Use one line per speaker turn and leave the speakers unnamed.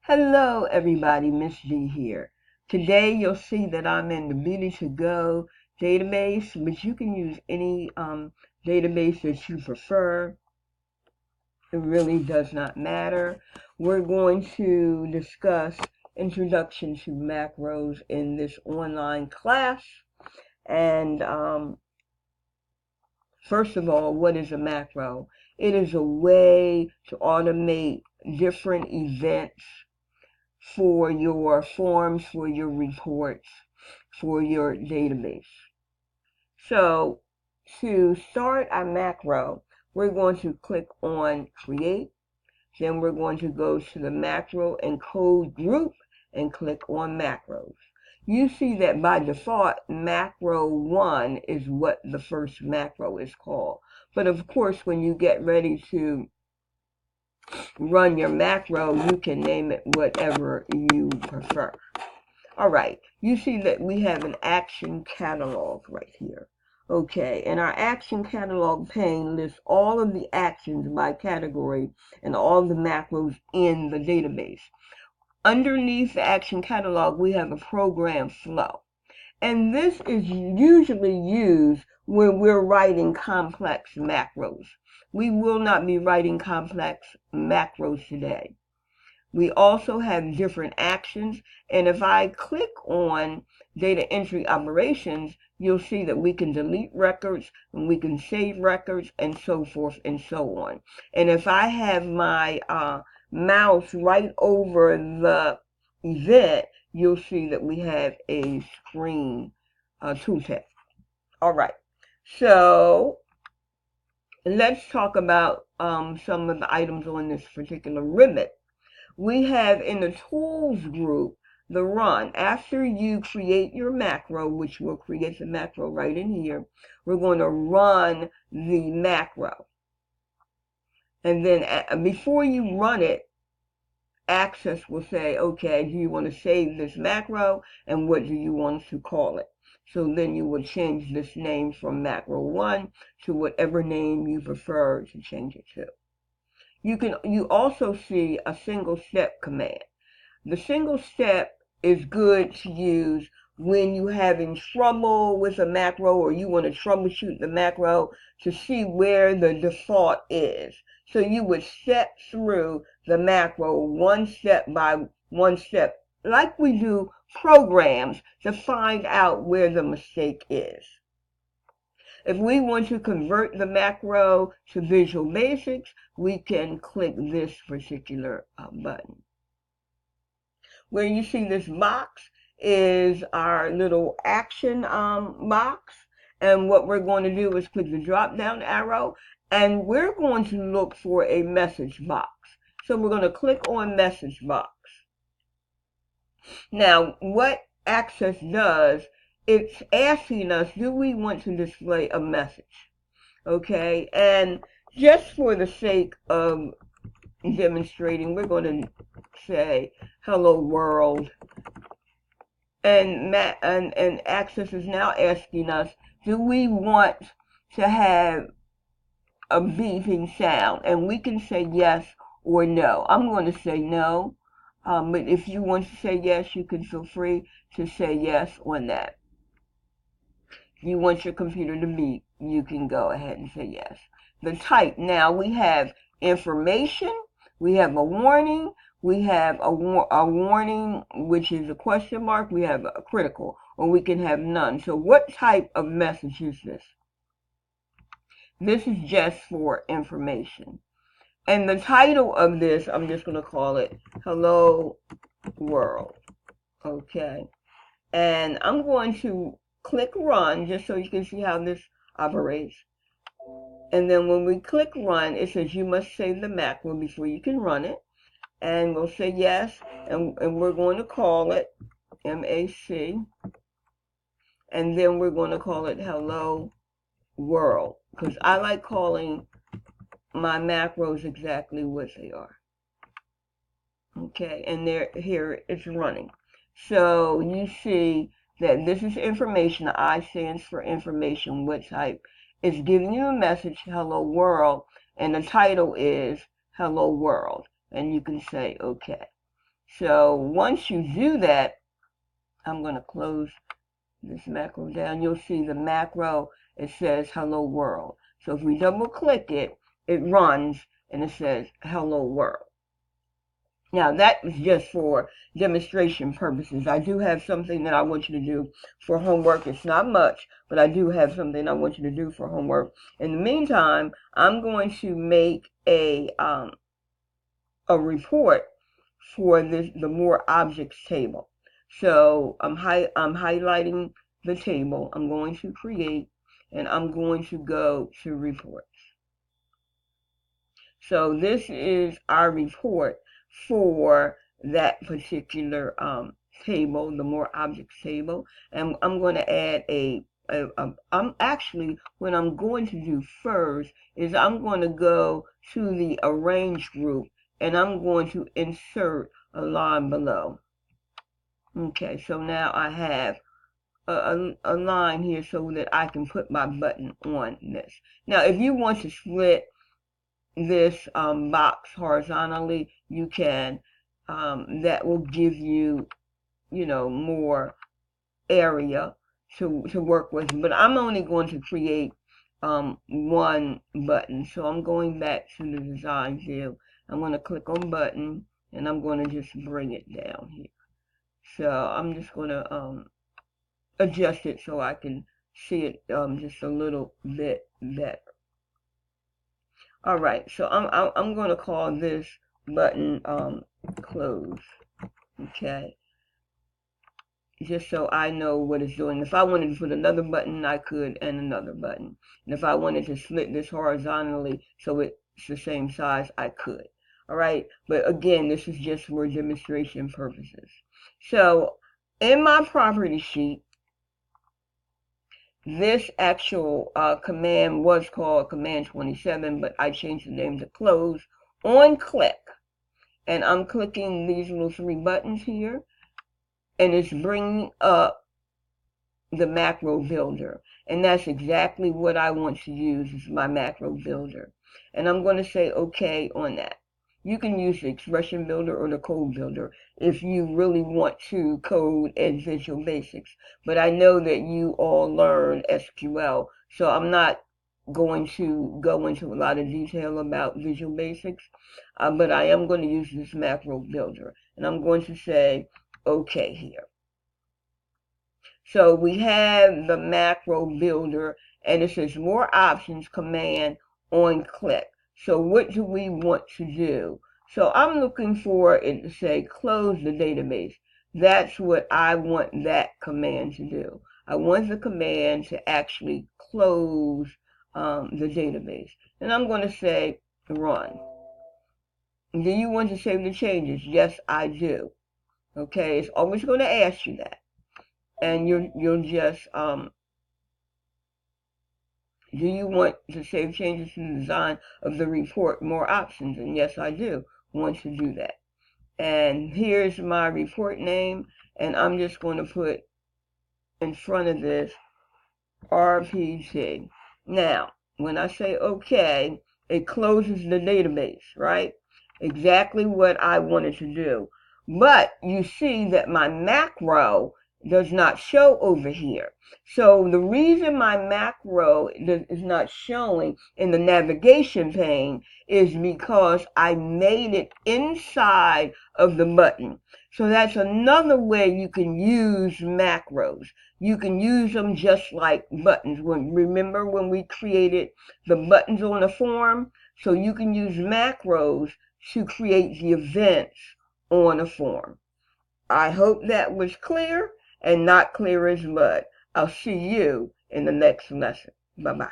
Hello everybody, Miss G here. Today you'll see that I'm in the Beauty2Go database, but you can use any database that you prefer. It really does not matter. We're going to discuss Introduction to Macros in this online class. And first of all, what is a macro? It is a way to automate different events for your forms, for your reports, for your database. So to start our macro, we're going to click on Create. Then we're going to go to the Macro and Code group and click on Macros. You see that by default, Macro 1 is what the first macro is called. But of course, when you get ready to run your macro, you can name it whatever you prefer. All right, you see that we have an action catalog right here. Okay, and our action catalog pane lists all of the actions by category and all the macros in the database. Underneath the action catalog, we have a program flow. And this is usually used when we're writing complex macros. We will not be writing complex macros today. We also have different actions, and if I click on data entry operations, you'll see that we can delete records and we can save records and so forth and so on. And if I have my mouse right over the event, you'll see that we have a screen tooltip. All right, so let's talk about some of the items on this particular ribbon. We have in the tools group the run. After you create your macro, which will create the macro right in here, we're going to run the macro. And then before you run it, Access will say, okay, do you want to save this macro and what do you want to call it? So then you will change this name from macro 1 to whatever name you prefer to change it to. You also see a single step command. The single step is good to use when you're having trouble with a macro or you want to troubleshoot the macro to see where the default is. So you would step through the macro one step by one step, like we do programs, to find out where the mistake is. If we want to convert the macro to Visual Basics, we can click this particular button. Where you see this box is our little action box. And what we're going to do is click the drop down arrow and we're going to look for a message box. So we're going to click on message box. Now what Access does, it's asking us, do we want to display a message? Okay, and just for the sake of demonstrating, we're going to say hello world, and Access is now asking us, do we want to have a beeping sound? And we can say yes or no. I'm going to say no, but if you want to say yes, you can feel free to say yes on that. If you want your computer to beep, you can go ahead and say yes. The type, now we have information, we have a warning, we have a warning, which is a question mark, we have a critical, or we can have none. So what type of message is this? This is just for information. And the title of this, I'm just going to call it Hello World. Okay. And I'm going to click run just so you can see how this operates. And then when we click run, it says you must save the macro before you can run it. And we'll say yes, and we're going to call it MAC. And then we're going to call it Hello World, because I like calling my macros exactly what they are. Okay, and here it's running. So you see that this is information. The I stands for information. What type? It's giving you a message, hello world, and the title is hello world. And you can say okay. So once you do that, I'm going to close this macro down. You'll see the macro, it says hello world. So if we double click it, it runs and it says hello world. Now that is just for demonstration purposes. I do have something that I want you to do for homework. It's not much, but I do have something I want you to do for homework. In the meantime, I'm going to make a report for the more objects table. So I'm highlighting the table. I'm going to create, and I'm going to go to reports. So this is our report for that particular table, the more objects table. And I'm going to add what I'm going to do first is I'm going to go to the arrange group and I'm going to insert a line below. Okay, so now I have a line here so that I can put my button on this. Now, if you want to split this box horizontally, you can. That will give you, more area to work with. But I'm only going to create one button. So I'm going back to the design view. I'm going to click on button and I'm going to just bring it down here. So I'm just going to adjust it so I can see it just a little bit better. All right, so I'm going to call this button close. Okay, just so I know what it's doing. If I wanted to put another button, I could, and another button. And if I wanted to split this horizontally so it's the same size, I could. All right, but again, this is just for demonstration purposes. So in my property sheet, this actual command was called command 27, but I changed the name to close on click. And I'm clicking these little three buttons here, and it's bringing up the macro builder. And that's exactly what I want to use is my macro builder. And I'm going to say OK on that. You can use the expression builder or the code builder if you really want to code in Visual Basics. But I know that you all learn SQL, so I'm not going to go into a lot of detail about Visual Basics, but I am going to use this macro builder. And I'm going to say OK here. So we have the macro builder, and it says more options, command on click. So what do we want to do? So I'm looking for it to say close the database. That's what I want that command to do. I want the command to actually close the database. And I'm going to say run. Do you want to save the changes? Yes, I do. Okay, it's always going to ask you that. And you'll just do you want to save changes to the design of the report, more options? And yes, I do want to do that. And here's my report name, and I'm just going to put in front of this RPG. Now, when I say OK, it closes the database, right? Exactly what I wanted to do. But you see that my macro does not show over here. So the reason my macro is not showing in the navigation pane is because I made it inside of the button. So that's another way you can use macros. You can use them just like buttons. Remember when we created the buttons on the form? So you can use macros to create the events on a form. I hope that was clear and not clear as mud. I'll see you in the next lesson. Bye-bye.